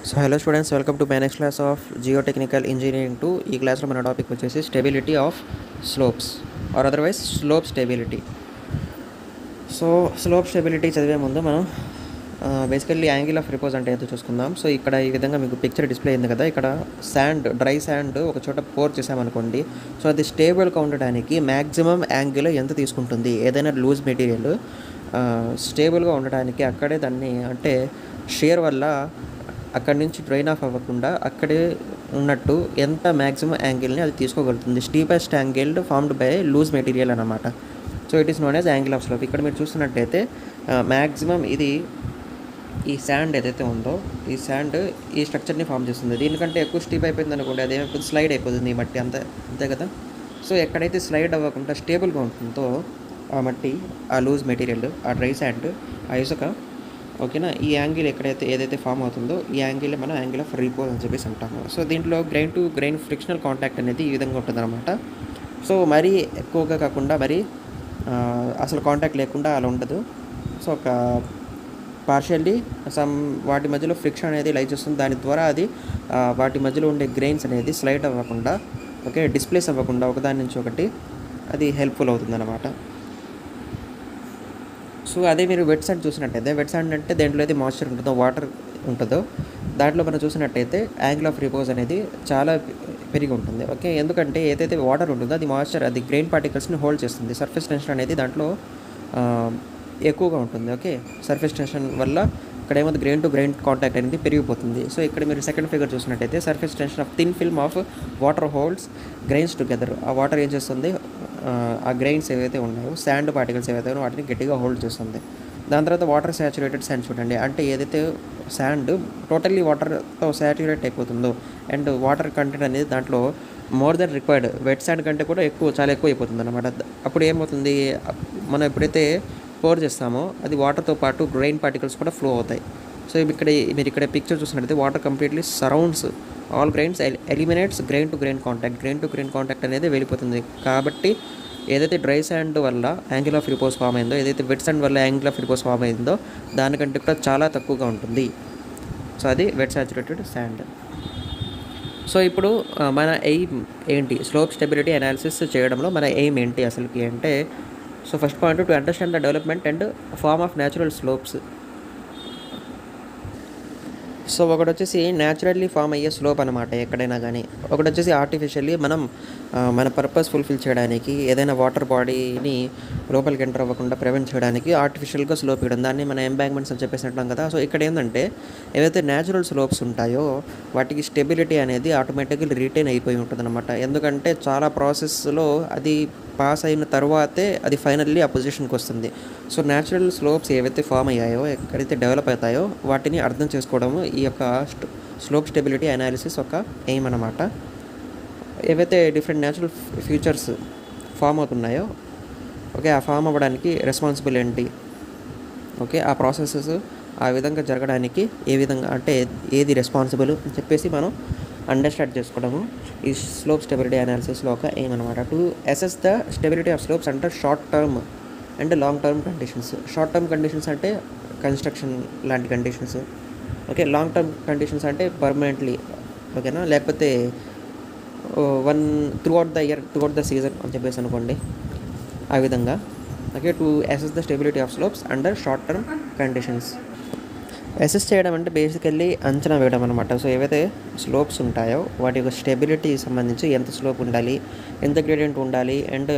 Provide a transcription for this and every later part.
So hello students, welcome to my next class of geotechnical engineering 2. ఈ క్లాస్లో మన topic వచ్చేసి stability of slopes or otherwise slope stability. So slope stability చదివే ముందు మనం basically angle of repose అంటే ఏదో చూసుకుందాం. సో ఇక్కడ ఈ విధంగా మీకు పిక్చర్ డిస్ప్లే అయింది కదా, ఇక్కడ డ్రై శాండ్ ఒక చోట పోర్ చేసామనుకోండి. సో అది స్టేబుల్గా ఉండడానికి మ్యాక్సిమం యాంగిల్ ఎంత తీసుకుంటుంది? ఏదైనా లూజ్ మెటీరియల్ స్టేబుల్గా ఉండడానికి అక్కడే దాన్ని అంటే షేర్ వల్ల అక్కడి నుంచి డ్రైన్ ఆఫ్ అవ్వకుండా అక్కడే ఉన్నట్టు ఎంత మ్యాక్సిమం యాంగిల్ని అది తీసుకోగలుగుతుంది. Steepest angle formed by loose material అనమాట. So it is known as angle of slope. ఇక్కడ మీరు చూస్తున్నట్టయితే మ్యాక్సిమం ఇది ఈ శాండ్ ఏదైతే ఉందో ఈ శాండ్ ఈ స్ట్రక్చర్ని ఫామ్ చేస్తుంది. దీనికంటే ఎక్కువ స్టీప్ అయిపోయింది అనుకోండి, అదేమైపోతుంది, స్లైడ్ అయిపోతుంది ఈ మట్టి అంతే కదా. సో ఎక్కడైతే స్లైడ్ అవ్వకుండా స్టేబుల్గా ఉంటుందో ఆ మట్టి, ఆ లూజ్ మెటీరియల్, ఆ డ్రై శాండ్, ఆ ఇసుక, ఓకేనా, ఈ యాంగిల్ ఏదైతే ఫామ్ అవుతుందో ఈ యాంగిల్ మనం యాంగిల్ ఆఫ్ రిపోజ్ అని చెప్పేసి అంటాము. సో దీంట్లో grain to grain frictional contact అనేది ఈ విధంగా ఉంటుందన్నమాట. సో మరీ ఎక్కువగా కాకుండా మరీ అసలు కాంటాక్ట్ లేకుండా అలా ఉండదు. సో ఒక పార్షియల్లీ వాటి మధ్యలో ఫ్రిక్షన్ అనేది లై చేస్తుంది. దాని ద్వారా అది వాటి మధ్యలో ఉండే గ్రెయిన్స్ అనేది స్లైడ్ అవ్వకుండా, ఓకే, డిస్ప్లేస్ అవ్వకుండా ఒకదాని నుంచి ఒకటి అది హెల్ప్ఫుల్ అవుతుంది అన్నమాట. సో అదే మీరు వెట్ శాండ్ చూసినట్టయితే, వెట్ శాండ్ అంటే దేంట్లో అయితే మాయిశ్చర్ ఉంటుందో, వాటర్ ఉంటుందో, దాంట్లో మనం చూసినట్టయితే యాంగిల్ ఆఫ్ రిపోజ్ అనేది చాలా పెరిగి ఉంటుంది. ఓకే, ఎందుకంటే ఏదైతే వాటర్ ఉంటుందో అది మాయిశ్చర్, అది గ్రెయిన్ పార్టికల్స్ని హోల్డ్ చేస్తుంది. సర్ఫేస్ టెన్షన్ అనేది దాంట్లో ఎక్కువగా ఉంటుంది. ఓకే, సర్ఫేస్ టెన్షన్ వల్ల ఇక్కడ ఏమవుతుంది, గ్రెయిన్ టు గ్రెయిన్ కాంటాక్ట్ అనేది పెరిగిపోతుంది. సో ఇక్కడ మీరు సెకండ్ ఫిగర్ చూసినట్టయితే surface tension of thin film of water holds grains together. ఆ వాటర్ ఏం చేస్తుంది, ఆ గ్రెయిన్స్ ఏవైతే ఉన్నాయో, శాండ్ పార్టికల్స్ ఏవైతే ఉన్నాయో వాటిని గట్టిగా హోల్డ్ చేస్తుంది. దాని తర్వాత వాటర్ శాచురేటెడ్ శాండ్ చూడండి, అంటే ఏదైతే శాండ్ టోటల్లీ వాటర్తో శాచురేట్ అయిపోతుందో అండ్ వాటర్ కంటెంట్ అనేది దాంట్లో more than required, wet sand కంటే కూడా చాలా ఎక్కువ అయిపోతుంది అనమాట. అప్పుడు ఏమవుతుంది, మనం ఎప్పుడైతే పోర్ చేస్తామో అది వాటర్తో పాటు గ్రెయిన్ పార్టికల్స్ కూడా ఫ్లో అవుతాయి. సో మీరు ఇక్కడ పిక్చర్ చూసినట్టయితే water completely surrounds all grains, eliminates grain to grain contact అనేది వెళ్ళిపోతుంది. కాబట్టి ఏదైతే డ్రై శాండ్ వల్ల యాంగిల్ ఆఫ్ రిపోజ్ ఫామ్ అయిందో, ఏదైతే వెట్ శాండ్ వల్ల యాంగిల్ ఆఫ్ రిపోజ్ ఫామ్ అయిందో దానికంటే కూడా చాలా తక్కువగా ఉంటుంది. సో అది వెట్ సాచురేటెడ్ శాండ్. సో ఇప్పుడు మన ఎయిమ్ ఏంటి, స్లోప్ స్టెబిలిటీ అనాలిసిస్ చేయడంలో మన ఎయిమ్ ఏంటి అసలుకి అంటే, so first point to understand the development and form of natural slopes. So ఒకటి వచ్చేసి న్యాచురల్లీ ఫామ్ అయ్యే స్లోప్ అనమాట ఎక్కడైనా కానీ. ఒకటి వచ్చేసి ఆర్టిఫిషియల్లీ మనం మన పర్పస్ ఫుల్ఫిల్ చేయడానికి ఏదైనా వాటర్ బాడీని లోపలికి ఎంటర్ అవ్వకుండా ప్రివెంట్ చేయడానికి ఆర్టిఫిషియల్గా స్లోప్ ఇవ్వడం, దాన్ని మన ఎంబాంక్మెంట్స్ అని చెప్పేసి అంటాం కదా. సో ఇక్కడ ఏంటంటే ఏవైతే న్యాచురల్ స్లోప్స్ ఉంటాయో వాటికి స్టెబిలిటీ అనేది ఆటోమేటిక్గా రిటైన్ అయిపోయి ఉంటుంది అనమాట. ఎందుకంటే చాలా ప్రాసెస్లో అది పాస్ అయిన తర్వాతే అది ఫైనల్లీ ఆ పొజిషన్కి వస్తుంది. సో న్యాచురల్ స్లోప్స్ ఏవైతే ఫామ్ అయ్యాయో, ఎక్కడైతే డెవలప్ అవుతాయో వాటిని అర్థం చేసుకోవడము ఈ యొక్క స్లోప్ స్టెబిలిటీ అనాలిసిస్ ఒక ఎయిమ్ అనమాట. ఏవైతే డిఫరెంట్ న్యాచురల్ ఫీచర్స్ ఫామ్ అవుతున్నాయో, ఓకే, ఆ ఫామ్ అవ్వడానికి రెస్పాన్సిబుల్ ఏంటి, ఓకే, ఆ ప్రాసెసెస్ ఆ విధంగా జరగడానికి ఏ విధంగా అంటే ఏది రెస్పాన్సిబుల్ అని చెప్పేసి మనం అండర్స్టాండ్ చేసుకోవడము ఈ స్లోప్ స్టెబిలిటీ అనాలిసిస్లో ఒక ఎయిమ్ అనమాట. To assess the stability of slopes under short term and long term conditions. Short term conditions అంటే కన్స్ట్రక్షన్ లాంటి conditions, okay. Long term conditions అంటే పర్మనెంట్లీ, ఓకేనా, లేకపోతే throughout the year, throughout the season అని చెప్పేసి అనుకోండి, ఆ విధంగా. Okay, to assess the stability of slopes under short term conditions. Assess చేయడం అంటే బేసికల్లీ అంచనా వేయడం అనమాట. సో ఏవైతే స్లోప్స్ ఉంటాయో వాటి యొక్క స్టెబిలిటీ సంబంధించి ఎంత స్లోప్ ఉండాలి, ఎంత గ్రేడియంట్ ఉండాలి and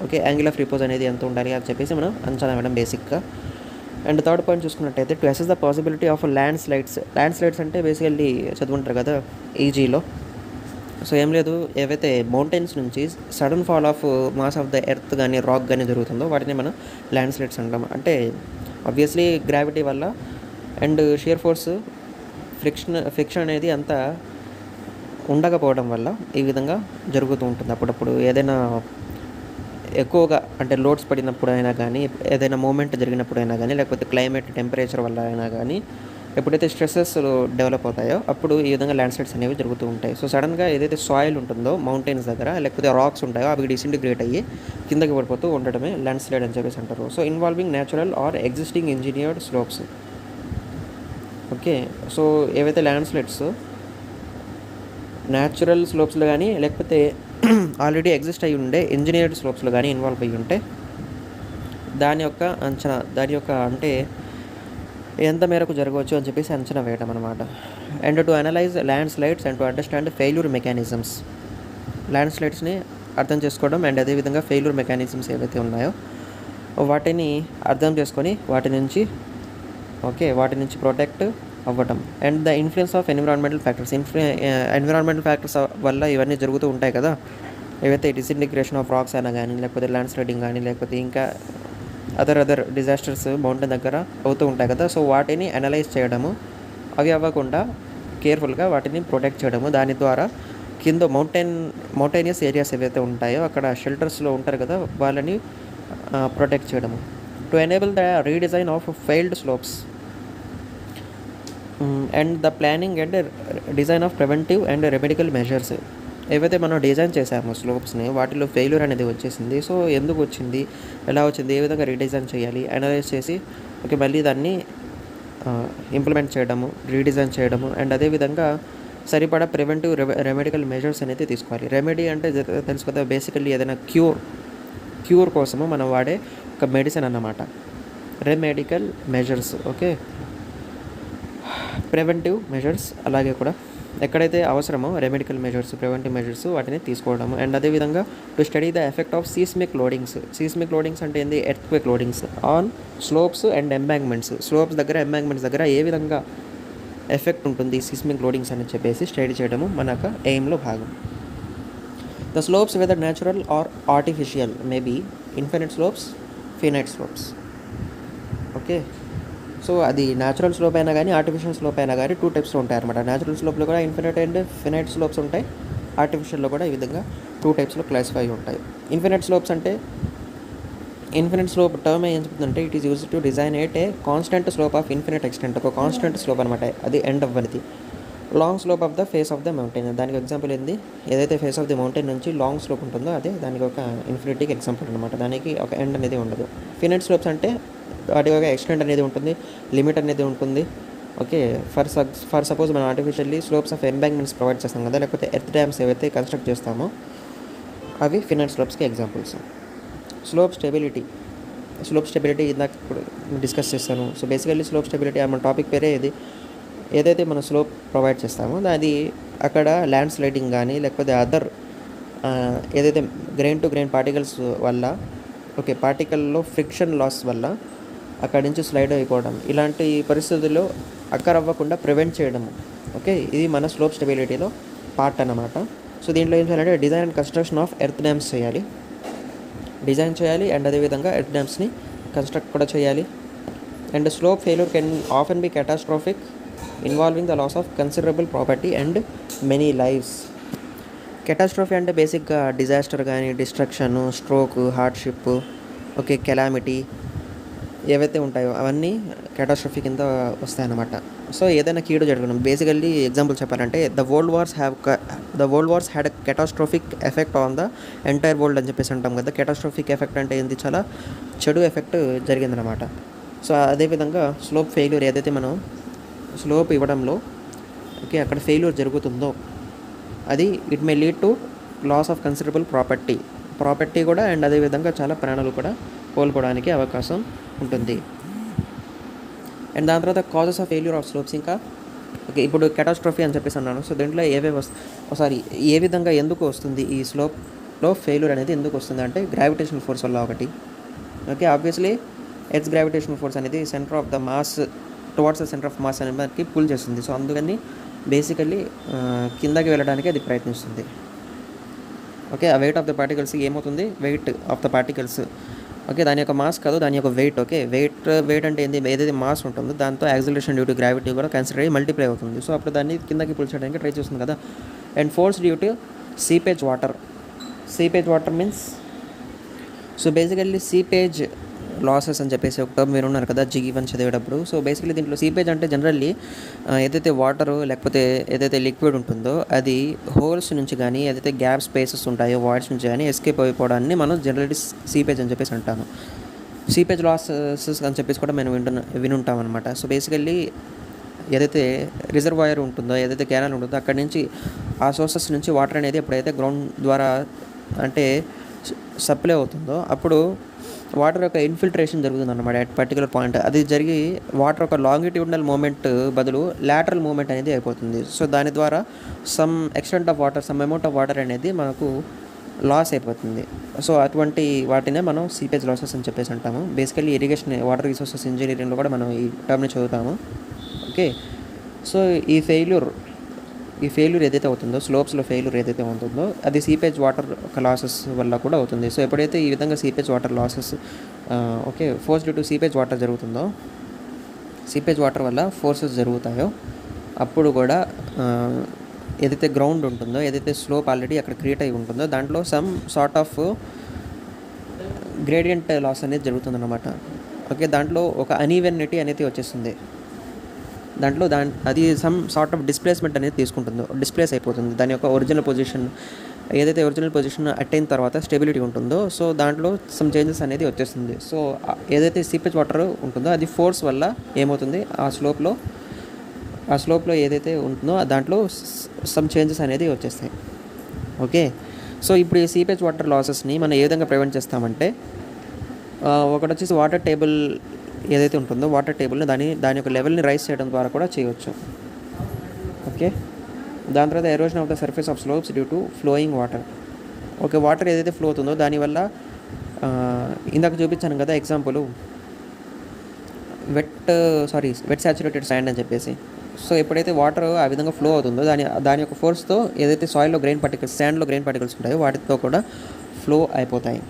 okay angle of repose అనేది ఎంత ఉండాలి అని చెప్పేసి మనం అంచనా వేయడం బేసిక్గా. అండ్ థర్డ్ పాయింట్ చూసుకున్నట్టయితే to assess the possibility of land slides అంటే బేసికల్లీ చదువుంటారు కదా ఈజీలో. సో ఏం లేదు, ఏవైతే మౌంటైన్స్ నుంచి sudden fall of mass of the earth కానీ రాక్ కానీ జరుగుతుందో వాటిని మనం ల్యాండ్ స్లైడ్స్ అంటాం. అంటే ఆబ్వియస్లీ గ్రావిటీ వల్ల అండ్ షియర్ ఫోర్స్, ఫ్రిక్షన్ అనేది అంతా ఉండకపోవడం వల్ల ఈ విధంగా జరుగుతూ ఉంటుంది. అప్పుడప్పుడు ఏదైనా ఎక్కువగా అంటే లోడ్స్ పడినప్పుడు అయినా కానీ, ఏదైనా మూమెంట్ జరిగినప్పుడు అయినా కానీ, లేకపోతే క్లైమేట్ టెంపరేచర్ వల్ల అయినా కానీ, ఎప్పుడైతే స్ట్రెస్సెస్ డెవలప్ అవుతాయో అప్పుడు ఈ విధంగా ల్యాండ్ స్లైడ్స్ అనేవి జరుగుతూ ఉంటాయి. సో సడన్గా ఏదైతే సాయిల్ ఉంటుందో మౌంటైన్స్ దగ్గర, లేకపోతే రాక్స్ ఉంటాయో అవి డిసింటిగ్రేట్ అయ్యి కిందకి పడిపోతూ ఉండడమే ల్యాండ్ స్లైడ్ అని చెప్పేసి అంటారు. So involving natural or existing engineered slopes. Okay. So ఏవైతే ల్యాండ్ స్లైడ్స్ న్యాచురల్ స్లోప్స్లో కానీ లేకపోతే ఆల్రెడీ ఎగ్జిస్ట్ అయ్యి ఉండే ఇంజనీర్డ్ స్లోప్స్లో కానీ ఇన్వాల్వ్ అయ్యి ఉంటే దాని యొక్క అంచనా, దాని యొక్క అంటే ఎంత మేరకు జరగవచ్చు అని చెప్పేసి అంచనా వేయడం అనమాట. And to analyse landslides and to understand failure mechanisms, ల్యాండ్ స్లైడ్స్ని అర్థం చేసుకోవడం అండ్ అదేవిధంగా ఫెయిల్యూర్ మెకానిజమ్స్ ఏవైతే ఉన్నాయో వాటిని అర్థం చేసుకొని వాటి నుంచి ప్రొటెక్ట్ అవ్వటం. And the influence of environmental factors, environmental factors వల్ల ఇవన్నీ జరుగుతూ ఉంటాయి కదా, ఏవైతే డిసింటిగ్రేషన్ ఆఫ్ రాక్స్ అయినా కానీ లేకపోతే ల్యాండ్ స్లైడింగ్ కానీ లేకపోతే ఇంకా అదర్ డిజాస్టర్స్ మౌంటైన్ దగ్గర అవుతూ ఉంటాయి కదా. సో వాటిని అనలైజ్ చేయడము, అవి అవ్వకుండా కేర్ఫుల్గా వాటిని ప్రొటెక్ట్ చేయడము, దాని ద్వారా కింద మౌంటైనియస్ ఏరియాస్ ఏవైతే ఉంటాయో అక్కడ షెల్టర్స్లో ఉంటారు కదా వాళ్ళని ప్రొటెక్ట్ చేయడము. To enable the redesign of failed slopes and the planning and design of preventive and remedial measures, ఏవైతే మనం డిజైన్ చేసామో స్లోప్స్ని వాటిలో ఫెయిల్యూర్ అనేది వచ్చేసింది. సో ఎందుకు వచ్చింది, ఎలా వచ్చింది, ఏ విధంగా రీడిజైన్ చేయాలి, అనలైజ్ చేసి మళ్ళీ దాన్ని ఇంప్లిమెంట్ చేయడము, రీడిజైన్ చేయడము అండ్ అదేవిధంగా సరిపడా ప్రివెంటివ్ రెమెడికల్ మెజర్స్ అనేది తీసుకోవాలి. రెమెడీ అంటే తెలుసు కదా, బేసికల్లీ ఏదైనా క్యూర్ కోసము మనం వాడే ఒక మెడిసిన్ అన్నమాట. రెమెడికల్ మెజర్స్, ఓకే, ప్రివెంటివ్ మెజర్స్ అలాగే కూడా ఎక్కడైతే అవసరమో రెమెడికల్ మెజర్స్, ప్రివెంటివ్ మెజర్స్ వాటిని తీసుకోవడము. అండ్ అదేవిధంగా to study the effect of seismic loadings అంటే ఏంది, earthquake loadings on slopes and embankments, slopes దగ్గర ఎంబాంక్మెంట్స్ దగ్గర ఏ విధంగా ఎఫెక్ట్ ఉంటుంది సీస్మిక్ లోడింగ్స్ అని చెప్పేసి స్టడీ చేయడము మన యొక్క ఎయిమ్లో భాగం. The slopes whether natural or artificial may be infinite slopes, finite slopes. Okay, so అది న్యాచురల్ స్లోప్ అయినా కానీ ఆర్టిఫిషియల్ స్లోప్ అయినా కానీ 2 టైప్స్లో ఉంటాయి అనమాట. న్యాచురల్ స్లోప్లో కూడా ఇన్ఫినిట్ అండ్ ఫినైట్ స్లోప్స్ ఉంటాయి, ఆర్టిఫిషియల్లో కూడా ఈ విధంగా 2 టైప్స్లో క్లాసిఫై ఉంటాయి. ఇన్ఫినిట్ స్లోప్స్ అంటే, ఇన్ఫినిట్ స్లోప్ టర్మ్ ఏం చెప్తుందంటే it is use to design a constant slope of infinite extent, ఒక కాన్స్టెంట్ స్లోప్ అనమాట, అది ఎండ్ అవ్వనిది. Long slope of the face of the mountain, దానికి ఎగ్జాంపుల్ ఏంది, ఏదైతే ఫేస్ ఆఫ్ ది మౌంటైన్ నుంచి లాంగ్ స్లోప్ ఉంటుందో అదే దానికి ఒక ఇన్ఫినిటీకి ఎగ్జాంపుల్ అనమాట, దానికి ఒక ఎండ్ అనేది ఉండదు. ఫినైట్ స్లోప్స్ అంటే వాటి ఒక ఎక్స్టెంట్ అనేది ఉంటుంది, లిమిట్ అనేది ఉంటుంది. ఓకే, ఫర్ సపోజ్ మనం ఆర్టిఫిషియల్లీ స్లోప్స్ ఆఫ్ ఎంబాంక్మెంట్స్ ప్రొవైడ్ చేస్తాం కదా, లేకపోతే ఎర్త్ డ్యామ్స్ ఏవైతే కన్స్ట్రక్ట్ చేస్తామో అవి ఫినైట్ స్లోప్స్కి ఎగ్జాంపుల్స్. స్లోప్ స్టెబిలిటీ ఇందాక డిస్కస్ చేస్తాను. సో బేసికల్లీ స్లోప్ స్టెబిలిటీ మన టాపిక్ పేరే ఇది. ఏదైతే మనం స్లోప్ ప్రొవైడ్ చేస్తామో అది అక్కడ ల్యాండ్ స్లైడింగ్ కానీ లేకపోతే అదర్ ఏదైతే గ్రెయిన్ టు గ్రెయిన్ పార్టికల్స్ వల్ల, ఓకే, పార్టికల్లో ఫ్రిక్షన్ లాస్ వల్ల అక్కడి నుంచి స్లైడ్ అయిపోవడం, ఇలాంటి పరిస్థితుల్లో అవ్వకుండా ప్రివెంట్ చేయడము. ఓకే, ఇది మన స్లోప్ స్టెబిలిటీలో పార్ట్ అన్నమాట. సో దీంట్లో ఏం చేయాలంటే design and construction of earth dams design చేయాలి అండ్ అదేవిధంగా ఎర్త్ డ్యామ్స్ని కన్స్ట్రక్ట్ కూడా చేయాలి. And slope failure can often be catastrophic involving the loss of considerable property and many lives. Catastrophe అంటే బేసిక్గా డిజాస్టర్ కానీ, destruction, stroke, hardship, okay, calamity ఏవైతే ఉంటాయో అవన్నీ క్యాటాస్ట్రోఫీ కింద వస్తాయన్నమాట. సో ఏదైనా కీడు జరగడం, బేసికల్లీ ఎగ్జాంపుల్ చెప్పాలంటే the world wars had a catastrophic effect on the entire world అని చెప్పేసి అంటాం కదా. క్యాటాస్ట్రోఫిక్ ఎఫెక్ట్ అంటే ఏంది, చాలా చెడు ఎఫెక్ట్ జరిగిందనమాట. సో అదేవిధంగా స్లోప్ ఫెయిల్యూర్, ఏదైతే మనం స్లోప్ ఇవ్వడంలో ఓకే అక్కడ ఫెయిల్యూర్ జరుగుతుందో అది it may lead to loss of considerable property కూడా అండ్ అదేవిధంగా చాలా ప్రాణాలు కూడా కోల్పోవడానికి అవకాశం ఉంటుంది. అండ్ దాని తర్వాత causes of failure of slopes, ఇంకా ఓకే ఇప్పుడు క్యాటాస్ట్రోఫీ అని చెప్పేసి అన్నాను. సో దీంట్లో ఏ విధంగా ఎందుకు వస్తుంది ఈ స్లోప్లో ఫెయిల్యూర్ అనేది ఎందుకు వస్తుంది అంటే గ్రావిటేషనల్ ఫోర్స్ వల్ల ఒకటి. Okay, obviously earth gravitational force అనేది centre of the mass towards the centre of mass అనే మనకి పుల్ చేస్తుంది. సో అందుకని బేసికల్లీ కిందకి వెళ్ళడానికి అది ప్రయత్నిస్తుంది. ఓకే, ఆ వెయిట్ ఆఫ్ ద పార్టికల్స్ ఏమవుతుంది, weight of the particles, okay, దాని యొక్క మాస్ కాదు దాని యొక్క వెయిట్. ఓకే, వెయిట్ అంటే ఏంది, ఏదైతే మాస్ ఉంటుందో దాంతో యాక్సిలరేషన్ డ్యూ టు గ్రావిటీ కూడా కన్సిడర్ అయ్యి మల్టిప్లై అవుతుంది. సో అప్పుడు దాన్ని కిందకి పుల్ చేయడానికి ట్రై చేస్తుంది కదా. And force due to seepage water means, so basically seepage losses అని చెప్పేసి ఒక టర్మ్ మీరు ఉన్నారు కదా G1 చదివేటప్పుడు. సో బేసికలీ దీంట్లో సీపేజ్ అంటే జనరల్లీ ఏదైతే వాటర్ లేకపోతే ఏదైతే లిక్విడ్ ఉంటుందో అది హోల్స్ నుంచి కానీ ఏదైతే గ్యాప్ స్పేసెస్ ఉంటాయో వాయిడ్స్ నుంచి కానీ ఎస్కేప్ అయిపోవడాన్ని మనం జనరల్లీ సీపేజ్ అని చెప్పేసి అంటాము. సీపేజ్ లాసెస్ అని చెప్పేసి కూడా మనం వినుంటాం అనమాట. సో బేసికల్లీ ఏదైతే రిజర్వాయర్ ఉంటుందో, ఏదైతే కెనాల్ ఉంటుందో అక్కడి నుంచి ఆ సోర్సెస్ నుంచి వాటర్ అనేది ఎప్పుడైతే గ్రౌండ్ ద్వారా అంటే సప్లై అవుతుందో అప్పుడు వాటర్ యొక్క ఇన్ఫిల్ట్రేషన్ జరుగుతుంది అన్నమాట అట్ పర్టికులర్ పాయింట్. అది జరిగి వాటర్ ఒక లాంగిట్యూడినల్ మూమెంట్ బదులు లాటరల్ మూమెంట్ అనేది అయిపోతుంది. సో దాని ద్వారా some extent of water, some amount of water అనేది మనకు లాస్ అయిపోతుంది. సో అటువంటి వాటినే మనం సీపేజ్ లాసెస్ అని చెప్పేసి అంటాము. బేసికలీ ఇరిగేషన్ వాటర్ రిసోర్సెస్ ఇంజనీరింగ్లో కూడా మనం ఈ టర్మ్ని చదువుతాము. ఓకే, సో ఈ ఫెయిల్యూర్ ఏదైతే అవుతుందో, స్లోప్స్లో ఫెయిల్యూర్ ఏదైతే ఉంటుందో అది సీపేజ్ వాటర్ లాసెస్ వల్ల కూడా అవుతుంది. సో ఎప్పుడైతే ఈ విధంగా seepage water losses force due to seepage water జరుగుతుందో, సీపేజ్ వాటర్ వల్ల ఫోర్సెస్ జరుగుతాయో అప్పుడు కూడా ఏదైతే గ్రౌండ్ ఉంటుందో, ఏదైతే స్లోప్ ఆల్రెడీ అక్కడ క్రియేట్ అయి ఉంటుందో దాంట్లో some sort of gradient loss అనేది జరుగుతుందన్నమాట. ఓకే, దాంట్లో ఒక అనీవెనిటీ అనేది వచ్చేస్తుంది. దాంట్లో అది సమ్ సార్ట్ ఆఫ్ డిస్ప్లేస్మెంట్ అనేది తీసుకుంటుందో, డిస్ప్లేస్ అయిపోతుంది. దాని యొక్క ఒరిజినల్ పొజిషన్ అటైన్ తర్వాత స్టెబిలిటీ ఉంటుందో, సో దాంట్లో సమ్ చేంజెస్ అనేది వచ్చేస్తుంది. సో ఏదైతే సీపేజ్ వాటర్ ఉంటుందో అది ఫోర్స్ వల్ల ఏమవుతుంది, ఆ స్లోప్లో ఏదైతే ఉంటుందో దాంట్లో సమ్ చేంజెస్ అనేది వచ్చేస్తాయి. ఓకే, సో ఇప్పుడు ఈ సీపేజ్ వాటర్ లాసెస్ని మనం ఏ విధంగా ప్రివెంట్ చేస్తామంటే, ఒకటి వచ్చేసి వాటర్ టేబుల్ ఏదైతే ఉంటుందో వాటర్ టేబుల్ని దాని యొక్క లెవెల్ని రైజ్ చేయడం ద్వారా కూడా చేయవచ్చు. ఓకే, దాని తర్వాత erosion of the surface of slopes due to flowing water. Okay, water ఏదైతే ఫ్లో అవుతుందో దానివల్ల ఇందాక చూపించాను కదా ఎగ్జాంపుల్ వెట్ సాచురేటెడ్ శాండ్ అని చెప్పేసి. సో ఎప్పుడైతే వాటర్ ఆ విధంగా ఫ్లో అవుతుందో దాని యొక్క ఫోర్స్తో ఏదైతే సాయిల్లో శాండ్లో గ్రెయిన్ పార్టికల్స్ ఉంటాయో వాటితో కూడా ఫ్లో అయిపోతాయి.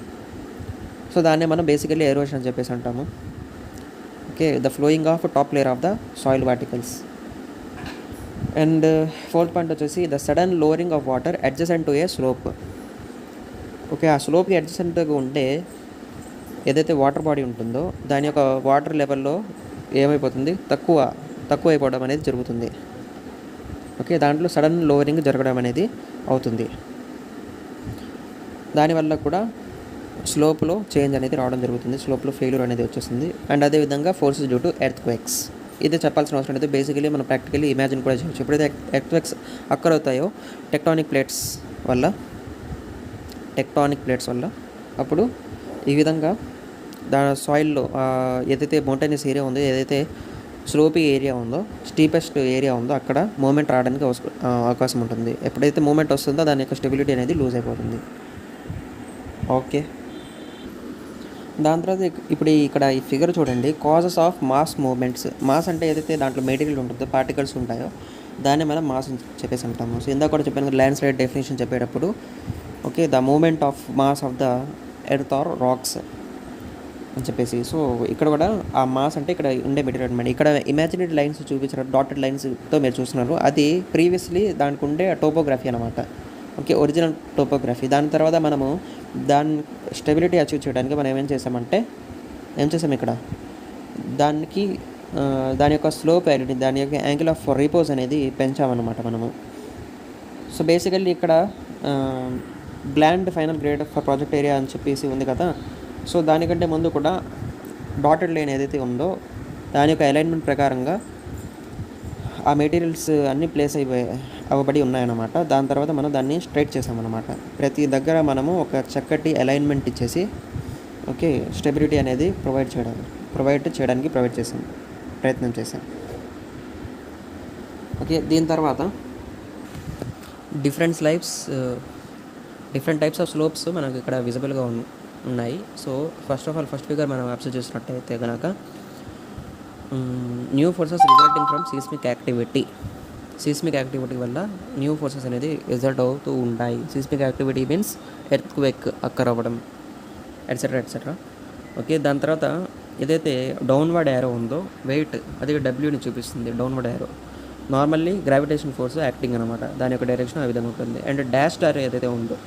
సో దాన్నే మనం బేసికల్లీ ఎరోషన్ అని చెప్పేసి అంటాము. Okay, the flowing of top layer of the soil particles. And fourth point వచ్చేసి the sudden lowering of water adjacent to a slope. Okay, ఆ స్లోప్కి అడ్జసెంట్గా ఉంటే ఏదైతే వాటర్ బాడీ ఉంటుందో దాని యొక్క వాటర్ లెవెల్లో ఏమైపోతుంది, తక్కువ అయిపోవడం అనేది జరుగుతుంది. ఓకే, దాంట్లో సడన్ లోవరింగ్ జరగడం అనేది అవుతుంది. దానివల్ల కూడా స్లోప్లో చేంజ్ అనేది రావడం జరుగుతుంది, స్లోప్లో ఫెయిల్యూర్ అనేది వచ్చేస్తుంది. అండ్ అదేవిధంగా ఫోర్సెస్ డ్యూ టు ఎర్త్క్వేక్స్. ఇది చెప్పాల్సిన అవసరం లేదు, బేసికలీ మనం ప్రాక్టికలీ ఇమాజిన్ కూడా చేయొచ్చు. ఎప్పుడైతే ఎర్త్క్వేక్స్ అక్కర్ అవుతాయో టెక్టానిక్ ప్లేట్స్ వల్ల అప్పుడు ఈ విధంగా సాయిల్లో ఏదైతే మౌంటైనస్ ఏరియా ఉందో, ఏదైతే స్లోపీ ఏరియా ఉందో, స్టీపెస్ట్ ఏరియా ఉందో అక్కడ మూమెంట్ రావడానికి అవకాశం ఉంటుంది. ఎప్పుడైతే మూమెంట్ వస్తుందో దాని యొక్క స్టెబిలిటీ అనేది లూజ్ అయిపోతుంది. ఓకే, దాని తర్వాత ఇప్పుడు ఇక్కడ ఈ ఫిగర్ చూడండి, causes of mass movements. Mass అంటే ఏదైతే దాంట్లో మెటీరియల్ ఉంటుందో, పార్టికల్స్ ఉంటాయో దాన్ని మనం మాస్ అని చెప్పేసి అంటాము. సో ఇందాక కూడా చెప్పాను ల్యాండ్ స్లైడ్ డెఫినేషన్ చెప్పేటప్పుడు. Okay, the movement of mass of the earth or rocks అని చెప్పేసి. సో ఇక్కడ కూడా ఆ మాస్ అంటే ఇక్కడ ఉండే మెటీరియల్ అనమాట. ఇక్కడ ఇమాజినరీ లైన్స్ చూపించారు, డాటెడ్ లైన్స్తో మీరు చూస్తున్నారు, అది ప్రీవియస్లీ దానికి ఉండే టోపోగ్రఫీ అనమాట. Okay, original topography. దాని తర్వాత మనము దాని స్టెబిలిటీ అచీవ్ చేయడానికి మనం ఏం చేసాం ఇక్కడ దాని యొక్క స్లోప్ అనేది, దాని యొక్క యాంగిల్ ఆఫ్ రిపోజ్ అనేది పెంచామన్నమాట మనము. సో బేసికల్లీ ఇక్కడ bland final grade for project area అని చెప్పేసి ఉంది కదా. సో దానికంటే ముందు కూడా డాటెడ్ లైన్ ఏదైతే ఉందో దాని యొక్క అలైన్మెంట్ ప్రకారంగా ఆ మెటీరియల్స్ అన్నీ ప్లేస్ అవ్వబడి ఉన్నాయన్నమాట. దాని తర్వాత మనం దాన్ని స్ట్రైట్ చేసామన్నమాట. ప్రతి దగ్గర మనము ఒక చక్కటి అలైన్మెంట్ ఇచ్చేసి ఓకే స్టెబిలిటీ అనేది ప్రొవైడ్ చేయడానికి ప్రయత్నం చేసాం. ఓకే, దీని తర్వాత డిఫరెంట్ టైప్స్ ఆఫ్ స్లోప్స్ మనకు ఇక్కడ విజిబుల్గా ఉన్నాయి. సో ఫస్ట్ ఫిగర్ మనం అబ్జర్వ్ చేసినట్టయితే కనుక new forces resulting from seismic activity వల్ల న్యూ ఫోర్సెస్ అనేది రిజల్ట్ అవుతూ ఉంటాయి. సీస్మిక్ యాక్టివిటీ మీన్స్ ఎర్త్క్వేక్ అక్కర్ అవ్వడం ఎట్సెట్రా. ఓకే, దాని తర్వాత ఏదైతే డౌన్వర్డ్ యారో ఉందో వెయిట్ అది డబ్ల్యూని చూపిస్తుంది. Downward arrow normally gravitation force acting అనమాట, దాని యొక్క డైరెక్షన్ ఆ విధంగా ఉంటుంది. అండ్ డాష్ యారో ఏదైతే ఉందో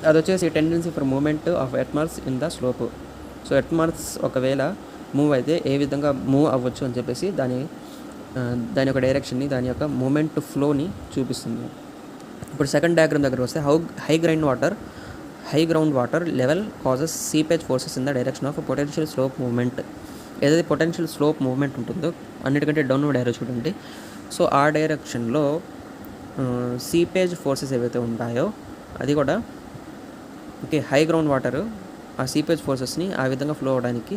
అది వచ్చేసి tendency for movement of earthworks in the slope. So earthworks ఒకవేళ మూవ్ అయితే ఏ విధంగా మూవ్ అవ్వచ్చు అని చెప్పేసి దాని యొక్క డైరెక్షన్ని, దాని యొక్క మూమెంట్ ఫ్లోని చూపిస్తుంది. ఇప్పుడు సెకండ్ డయాగ్రామ్ దగ్గర వస్తే high ground water level causes seepage forces in the direction of potential slope moment. ఏదైతే పొటెన్షియల్ స్లోప్ మూవ్మెంట్ ఉంటుందో అన్నిటికంటే డౌన్వర్డ్ ఏరో చూడండి. సో ఆ డైరెక్షన్లో సీపేజ్ ఫోర్సెస్ ఏవైతే ఉంటాయో అది కూడా ఓకే హై గ్రౌండ్ వాటర్ ఆ సీపేజ్ ఫోర్సెస్ని ఆ విధంగా ఫ్లో అవడానికి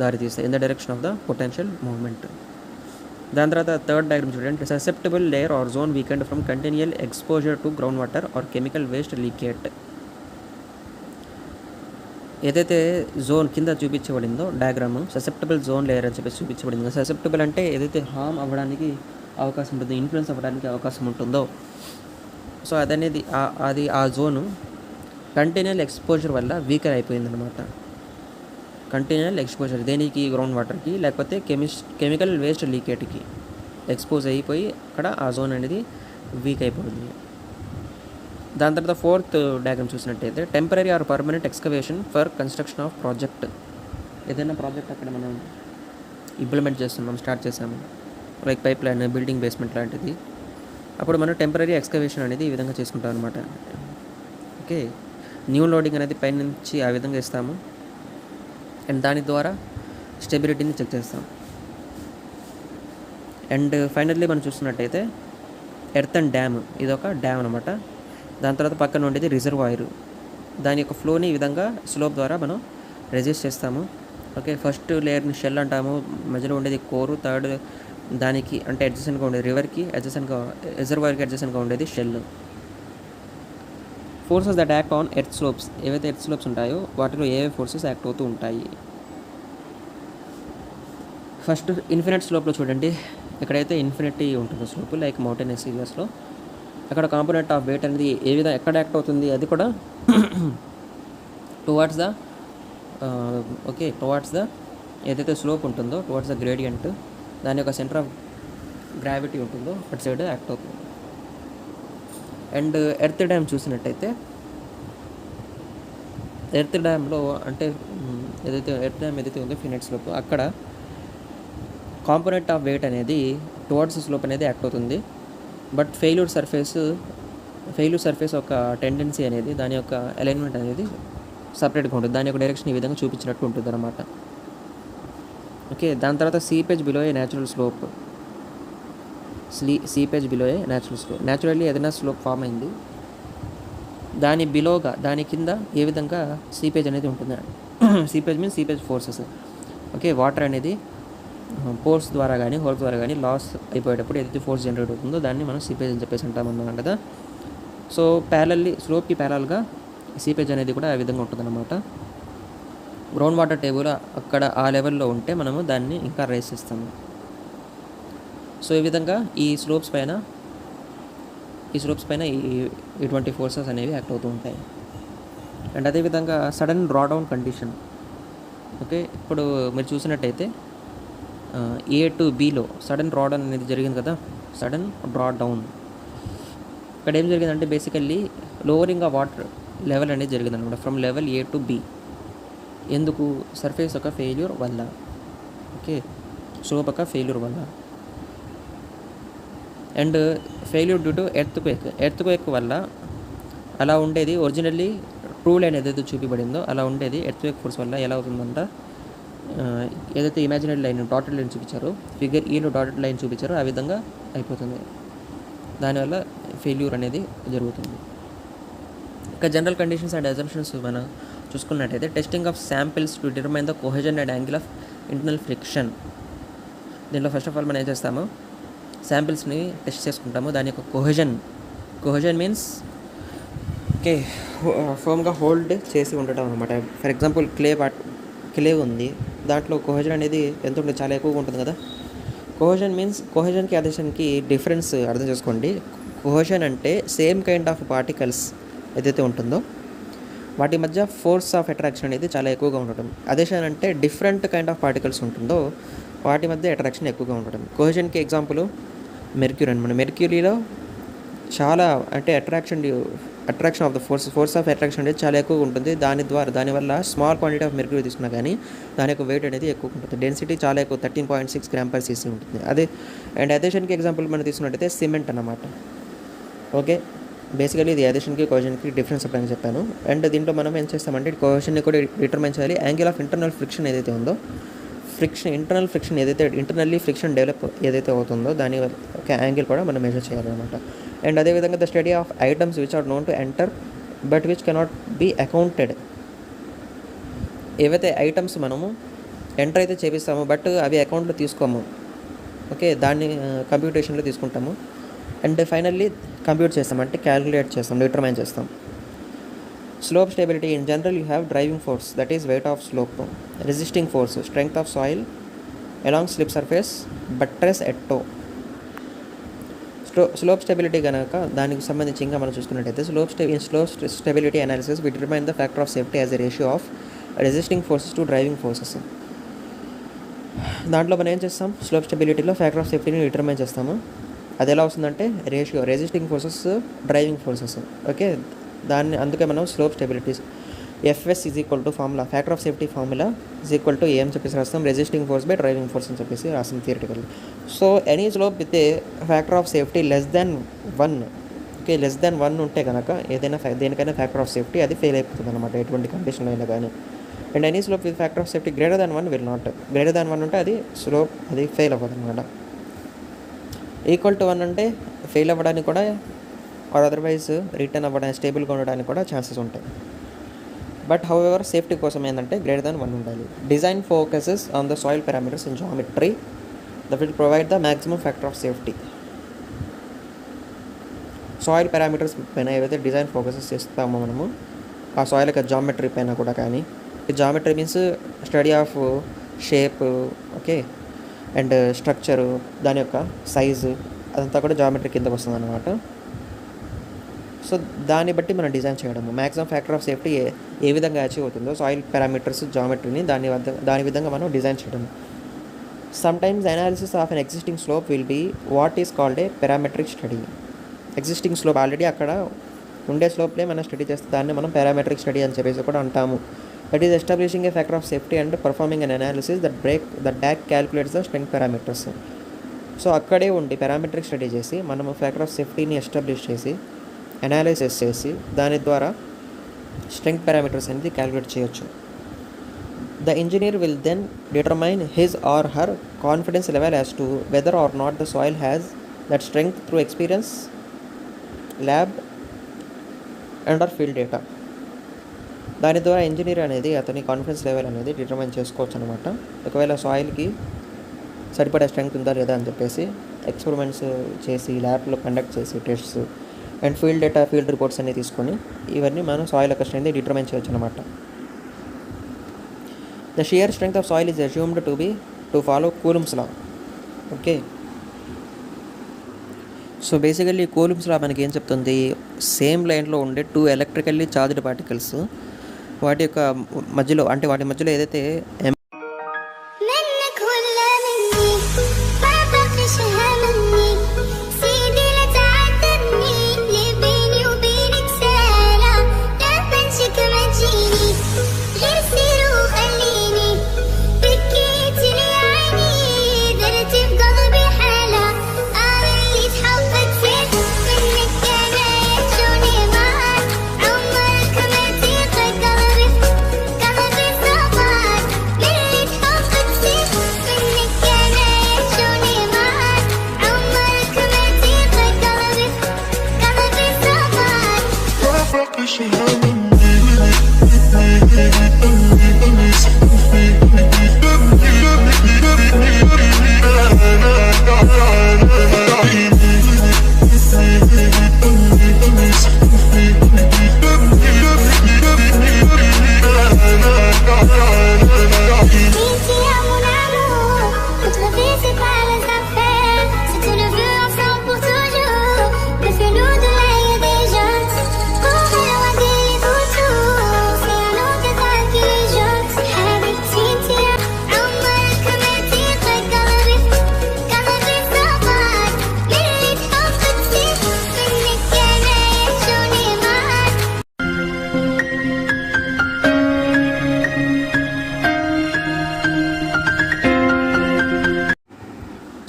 దారితీస్తాయి in the direction of the potential movement. దాని తర్వాత థర్డ్ డయాగ్రామ్ చూడండి. Susceptible layer or zone weakened from continual exposure to ground water or chemical waste leachate. ఏదైతే జోన్ కింద చూపించబడిందో డయాగ్రామ్ ససెప్టబుల్ జోన్ లేయర్ అని చెప్పేసి చూపించబడింది. ససెప్టబుల్ అంటే ఏదైతే హార్మ్ అవ్వడానికి అవకాశం ఉంటుందో, ఇన్ఫ్లుయెన్స్ అవ్వడానికి అవకాశం ఉంటుందో, సో అదనేది అది ఆ జోను కంటిన్యూయల్ ఎక్స్పోజర్ వల్ల వీకర్ అయిపోయిందనమాట. కంటిన్యూయల్ ఎక్స్పోజర్ దేనికి, గ్రౌండ్ వాటర్కి లేకపోతే కెమికల్ వేస్ట్ లీకేట్కి ఎక్స్పోజ్ అయిపోయి అక్కడ ఆ జోన్ అనేది వీక్ అయిపోతుంది. దాని తర్వాత ఫోర్త్ డయాగ్రామ్ చూసినట్టయితే temporary are permanent excavation for construction of project. ఏదైనా ప్రాజెక్ట్ అక్కడ మనం ఇంప్లిమెంట్ చేస్తున్నాం, స్టార్ట్ చేసాము, like pipe line, building basement లాంటిది, అప్పుడు మనం టెంపరీ ఎక్స్కవేషన్ అనేది ఈ విధంగా చేసుకుంటాం అనమాట. ఓకే, న్యూ లోడింగ్ అనేది పైనుంచి ఆ విధంగా ఇస్తాము అండ్ దాని ద్వారా స్టెబిలిటీని చెక్ చేస్తాం. అండ్ ఫైనల్లీ మనం చూస్తున్నట్టయితే ఎర్త్ అండ్ డ్యామ్, ఇది ఒక డ్యామ్ అనమాట. దాని తర్వాత పక్కన ఉండేది రిజర్వాయర్. దాని యొక్క ఫ్లోని ఈ విధంగా స్లోప్ ద్వారా మనం రెజిస్ట్ చేస్తాము. ఓకే, ఫస్ట్ లేయర్ని షెల్ అంటాము, మధ్యలో ఉండేది కోరు, థర్డ్ దానికి అంటే అడ్జసెంట్గా ఉండేది రివర్కి అడ్జసెంట్గా, రిజర్వాయర్కి అడ్జసెంట్గా ఉండేది shell. Forces that act on earth slopes, ఏవైతే ఎర్త్ స్లోప్స్ ఉంటాయో వాటిలో ఏవే ఫోర్సెస్ యాక్ట్ అవుతూ ఉంటాయి. ఫస్ట్ ఇన్ఫినిట్ స్లోప్లో చూడండి, ఎక్కడైతే ఇన్ఫినిటీ ఉంటుందో స్లోప్ లైక్ మౌంటైనస్ ఏరియాస్లో అక్కడ కాంపోనెంట్ ఆఫ్ వెయిట్ అనేది ఏ విధంగా ఎక్కడ యాక్ట్ అవుతుంది, అది కూడా టువార్డ్స్ ద ఏదైతే స్లోప్ ఉంటుందో టువార్డ్స్ ద గ్రేడియంట్, దాని యొక్క సెంటర్ ఆఫ్ గ్రావిటీ ఉంటుందో అటు సైడ్ యాక్ట్ అవుతుంది. అండ్ ఎర్త్ డ్యామ్ చూసినట్టయితే ఎర్త్ డ్యామ్లో అంటే ఎర్త్ డ్యామ్ ఏదైతే ఉందో ఫినిట్ స్లోప్, అక్కడ కాంపోనెంట్ ఆఫ్ వెయిట్ అనేది టువర్డ్స్ స్లోప్ అనేది యాక్ట్ అవుతుంది. బట్ ఫెయిల్యూర్ సర్ఫేస్ యొక్క టెండెన్సీ అనేది, దాని యొక్క అలైన్మెంట్ అనేది సపరేట్గా ఉంటుంది, దాని యొక్క డైరెక్షన్ ఈ విధంగా చూపించినట్టు ఉంటుంది అనమాట. ఓకే, దాని తర్వాత seepage below a natural slope, seepage below a natural slope, naturally ఏదైనా స్లోప్ ఫామ్ అయింది దాని బిలోగా, దాని కింద ఏ విధంగా సీపేజ్ అనేది ఉంటుంది. Seepage means seepage forces. Okay, water అనేది పోర్స్ ద్వారా కానీ హోల్స్ ద్వారా కానీ లాస్ అయిపోయేటప్పుడు ఏదైతే ఫోర్స్ జనరేట్ అవుతుందో దాన్ని మనం సీపేజ్ అని చెప్పేసి అంటామన్నాం కదా. సో స్లోప్కి ప్యారల్గా సీపేజ్ అనేది కూడా ఆ విధంగా ఉంటుందన్నమాట. గ్రౌండ్ వాటర్ టేబుల్ అక్కడ ఆ లెవెల్లో ఉంటే మనము దాన్ని ఇంకా రైస్ చేస్తాము. సో ఈ విధంగా ఈ స్లోప్స్ పైన ఇటువంటి ఫోర్సెస్ అనేవి యాక్ట్ అవుతూ ఉంటాయి. అండ్ అదేవిధంగా sudden draw down condition. Okay, ఇప్పుడు మీరు చూసినట్టయితే A to Bలో సడన్ డ్రా డౌన్ అనేది జరిగింది కదా, సడన్ డ్రా డౌన్. ఇక్కడ ఏం జరిగిందంటే బేసికల్లీ లోవరింగ్ ఆ వాటర్ లెవెల్ అనేది జరిగింది అనమాట, from level A to B. ఎందుకు? సర్ఫేస్ యొక్క ఫెయిల్యూర్ వల్ల. ఓకే, స్లోప్ యొక్క ఫెయిల్యూర్ వల్ల. And failure due to earthquake వల్ల అలా ఉండేది. ఒరిజినల్లీ ట్రూ లైన్ ఏదైతే చూపించబడిందో అలా ఉండేది. ఎర్త్ క్వేక్ ఫోర్స్ వల్ల ఎలా అవుతుందంట, ఏదైతే ఇమాజినరీ లైన్ డాటెడ్ లైన్ చూపించారో, ఫిగర్ ఈలో డాటెడ్ లైన్ చూపించారో ఆ విధంగా అయిపోతుంది. దానివల్ల ఫెయిల్యూర్ అనేది జరుగుతుంది. ఇంకా జనరల్ కండిషన్స్ అండ్ అజంప్షన్స్ మనం చూసుకున్నట్టయితే testing of samples to determine the cohesion and angle of internal friction. దీనిలో ఫస్ట్ ఆఫ్ ఆల్ మనం ఏం చేస్తాము, శాంపిల్స్ని టెస్ట్ చేసుకుంటాము. దాని యొక్క కోహెజన్ మీన్స్ ఓకే ఫర్మ్గా హోల్డ్ చేసి ఉండటం అనమాట. ఫర్ ఎగ్జాంపుల్ క్లే ఉంది, దాంట్లో కోహెజన్ అనేది ఎంత ఉంటుంది, చాలా ఎక్కువగా ఉంటుంది కదా. కోహెజన్కి అదేషన్కి డిఫరెన్స్ అర్థం చేసుకోండి. కోహెజన్ అంటే సేమ్ కైండ్ ఆఫ్ పార్టికల్స్ ఏదైతే ఉంటుందో వాటి మధ్య ఫోర్స్ ఆఫ్ అట్రాక్షన్ అనేది చాలా ఎక్కువగా ఉండటం. అదేషన్ అంటే డిఫరెంట్ కైండ్ ఆఫ్ పార్టికల్స్ ఉంటుందో వాటి మధ్య అట్రాక్షన్ ఎక్కువగా ఉండటం. కోహెజన్కి ఎగ్జాంపుల్ మెర్క్యూరీ అనమాట. మెర్క్యూరీలో చాలా అంటే attraction of the force of attraction అనేది చాలా ఎక్కువగా ఉంటుంది. దానివల్ల స్మాల్ క్వాంటిటీ ఆఫ్ మెర్క్యూరీ తీసుకున్నా కానీ దాని యొక్క వెయిట్ అనేది ఎక్కువ ఉంటుంది. డెన్సిటీ చాలా ఎక్కువ, 13.6 g/cc ఉంటుంది. అండ్ అదేషన్కి ఎగ్జాంపుల్ మనం తీసుకున్నట్టయితే సిమెంట్ అన్నమాట. ఓకే, బేసికలీ ఇది అదేషన్కి కోహెజన్కి డిఫరెన్స్ అప్పుడని చెప్పాను. అండ్ దీంట్లో మనం ఏం చేస్తామంటే కోహెజన్ని కూడా డిటర్మైన్ చేయాలి. యాంగిల్ ఆఫ్ ఇంటర్నల్ ఫ్రిక్షన్ ఏదైతే ఉందో ఫ్రిక్షన్, ఇంటర్నల్ ఫ్రిక్షన్ ఏదైతే ఇంటర్నల్లీ ఫ్రిక్షన్ డెవలప్ ఏదైతే అవుతుందో దాని ఒక యాంగిల్ కూడా మనం మెజర్ చేయాలన్నమాట. అండ్ అదేవిధంగా the study of items which are known to enter but which cannot be accounted. ఏవైతే ఐటమ్స్ మనము ఎంటర్ అయితే చేపిస్తామో బట్ అవి అకౌంట్లో తీసుకోము, ఓకే, దాన్ని కంప్యూటేషన్లో తీసుకుంటాము. అండ్ ఫైనల్లీ కంప్యూట్ చేస్తాం, అంటే క్యాలిక్యులేట్ చేస్తాం, డిటర్మైన్ చేస్తాం. Slope stability in general you have driving force, that is weight of slope, resisting force, strength of soil along slip surface, buttress at toe. Slope stability కనుక దానికి సంబంధించి ఇంకా మనం చూసుకున్నట్టయితే slope stability analysis we determine the factor of safety as a ratio of resisting forces to driving forces. దాంట్లో మనం ఏం చేస్తాం, స్లోప్ స్టెబిలిటీలో ఫ్యాక్టర్ ఆఫ్ సేఫ్టీని డిటర్మైన్ చేస్తాము. అది ఎలా వస్తుందంటే ratio resisting forces driving forces, okay. దాన్ని అందుకే మనం slope stabilities FS is equal to formula, factor of safety formula is equal to ఏం చెప్పేసి రాస్తాం, resisting force by driving force అని చెప్పేసి రాస్తాం theoretical. So any slope with a factor of safety less than 1, okay, less than 1 ఉంటే కనుక ఏదైనా దేనికైనా ఫ్యాక్టర్ ఆఫ్ సేఫ్టీ అది ఫెయిల్ అయిపోతుంది అనమాట, ఎటువంటి కండిషన్లో అయినా కానీ. And any slope with factor of safety greater than 1 will not, greater than 1 ఉంటే అది స్లోప్ అది ఫెయిల్ అవ్వదు అనమాట. ఈక్వల్ టు 1 అంటే ఫెయిల్ అవ్వడానికి కూడా ఆర్ అదర్వైజ్ రిటర్న్ అవ్వడానికి, స్టేబుల్గా ఉండడానికి కూడా ఛాన్సెస్ ఉంటాయి. బట్ హౌఎవర్ సేఫ్టీ కోసం ఏంటంటే గ్రేటర్ దాన్ 1 ఉండాలి. Design focuses on the soil parameters in geometry that will provide the maximum factor of safety. Soil parameters పైన ఏవైతే డిజైన్ ఫోకసెస్ చేస్తామో మనము ఆ సాయిల్ యొక్క జామెట్రీ పైన కూడా, కానీ geometry means study of shape, okay, and structure, దాని యొక్క సైజు, అదంతా కూడా జామెట్రీ కిందకు వస్తుంది అనమాట. సో దాన్ని బట్టి మనం డిజైన్ చేయడము, మ్యాక్సిమం ఫ్యాక్టర్ ఆఫ్ సేఫ్టీ ఏ విధంగా అచీవ్ అవుతుందో సాయిల్ పారామీటర్స్ జామెట్రీని దాని విధంగా మనం డిజైన్ చేయడం. Sometimes analysis of an existing slope will be what is called a parametric study. Existing slope already అక్కడ ఉండే స్లోప్లే మనం స్టడీ చేస్తే దాన్ని మనం పారామెట్రిక్ స్టడీ అని చెప్పేసి కూడా అంటాము. That is establishing a factor of safety and performing an analysis that back calculates the strength parameters. So అక్కడే ఉండి పారామెట్రిక్ స్టడీ చేసి మనము ఫ్యాక్టర్ ఆఫ్ సేఫ్టీని ఎస్టాబ్లిష్ చేసి అనాలిసిస్ చేసి దాని ద్వారా స్ట్రెంగ్త్ పారామీటర్స్ అనేది క్యాలిక్యులేట్ చేయొచ్చు. The engineer will then determine his or her confidence level as to whether or not the soil has that strength through experience, lab and or field data. దాని ద్వారా engineer అనేది అతని confidence level అనేది determine చేసుకోవచ్చు అనమాట. ఒకవేళ సాయిల్కి సరిపడే strength ఉందా లేదా అని చెప్పేసి ఎక్స్పెరిమెంట్స్ చేసి ల్యాబ్లో కండక్ట్ చేసి tests and field data, field reports అన్ని తీసుకొని ఇవన్నీ మనం సాయిల్ యొక్క స్ట్రెంగ్త్ డిటర్మైన్ చేయొచ్చు అనమాట. The shear strength of soil is assumed to follow Coulomb's law, okay. So basically Coulomb's law మనకి ఏం చెప్తుంది, సేమ్ లైన్లో ఉండే 2 ఎలక్ట్రికల్లీ చార్జ్డ్ పార్టికల్స్ వాటి యొక్క మధ్యలో, అంటే వాటి మధ్యలో ఏదైతే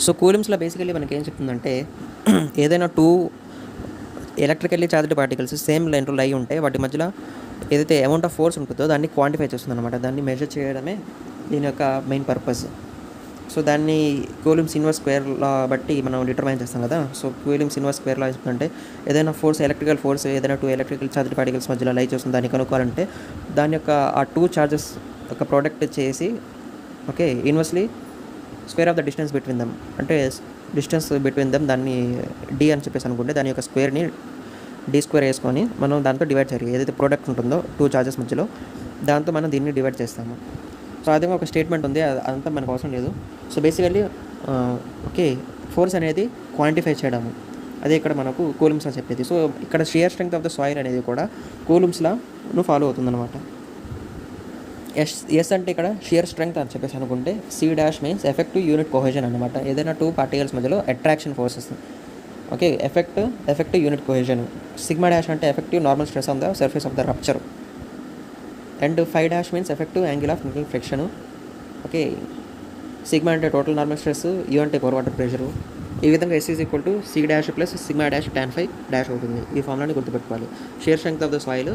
సో కూలుమ్స్లో బేసికల్లీ మనకి ఏం చెప్తుందంటే ఏదైనా 2 ఎలక్ట్రికల్లీ చార్జ్డ్ పార్టికల్స్ సేమ్ లైన్లో లై ఉంటే వాటి మధ్యలో ఏదైతే అమౌంట్ ఆఫ్ ఫోర్స్ ఉంటుందో దాన్ని క్వాంటిఫై చేస్తుంది అనమాట. దాన్ని మెజర్ చేయడమే దీని యొక్క మెయిన్ పర్పస్. సో దాన్ని కూలుంబ్స్ ఇన్వర్స్ స్క్వేర్ లా బట్టి మనం డిటర్మైన్ చేస్తాం కదా. So coulombs inverse square law అంటే ఏదైనా ఫోర్స్, ఎలక్ట్రికల్ ఫోర్స్ ఏదైనా 2 ఎలక్ట్రికల్ చార్జ్ పార్టికల్స్ మధ్యలో లై చేస్తుంది, దాన్ని కనుక్కోవాలంటే దాని యొక్క ఆ 2 చార్జెస్ ఒక ప్రోడక్ట్ చేసి okay inversely square of the distance between dum, అంటే డిస్టెన్స్ బిట్వీన్ దమ్ దాన్ని డి అని చెప్పేసి అనుకుంటే దాని యొక్క స్క్వేర్ని డి స్క్వేర్ వేసుకొని మనం దాంతో డివైడ్ చేయాలి. ఏదైతే ప్రోడక్ట్ ఉంటుందో 2 చార్జెస్ మధ్యలో దాంతో మనం దీన్ని డివైడ్ చేస్తాము. సో అదే ఒక స్టేట్మెంట్ ఉంది, అదంతా మనకు అవసరం లేదు. సో బేసికల్లీ ఓకే ఫోర్స్ అనేది క్వాంటిఫై చేయడము అదే ఇక్కడ మనకు కూలుంబ్స్లో చెప్పేది. సో ఇక్కడ shear strength of the soil అనేది కూడా కూలుంబ్స్లాను ఫాలో అవుతుందన్నమాట. ఎస్ అంటే ఇక్కడ షియర్ స్ట్రెంగ్త్ అని చెప్పేసి అనుకుంటే C dash means effective unit cohesion అనమాట. ఏదైనా 2 పార్టికల్స్ మధ్యలో attraction forces okay effective unit cohesion. Sigma dash అంటే effective normal stress on the surface of the rupture. And 5 dash means effective angle of metal friction. Okay sigma అంటే total normal stress, U అంటే pore water pressure. ఈ విధంగా S is equal to C dash plus sigma dash tan phi dash అవుతుంది. ఈ ఫార్ములాని గుర్తుపెట్టుకోవాలి. Shear strength of the soil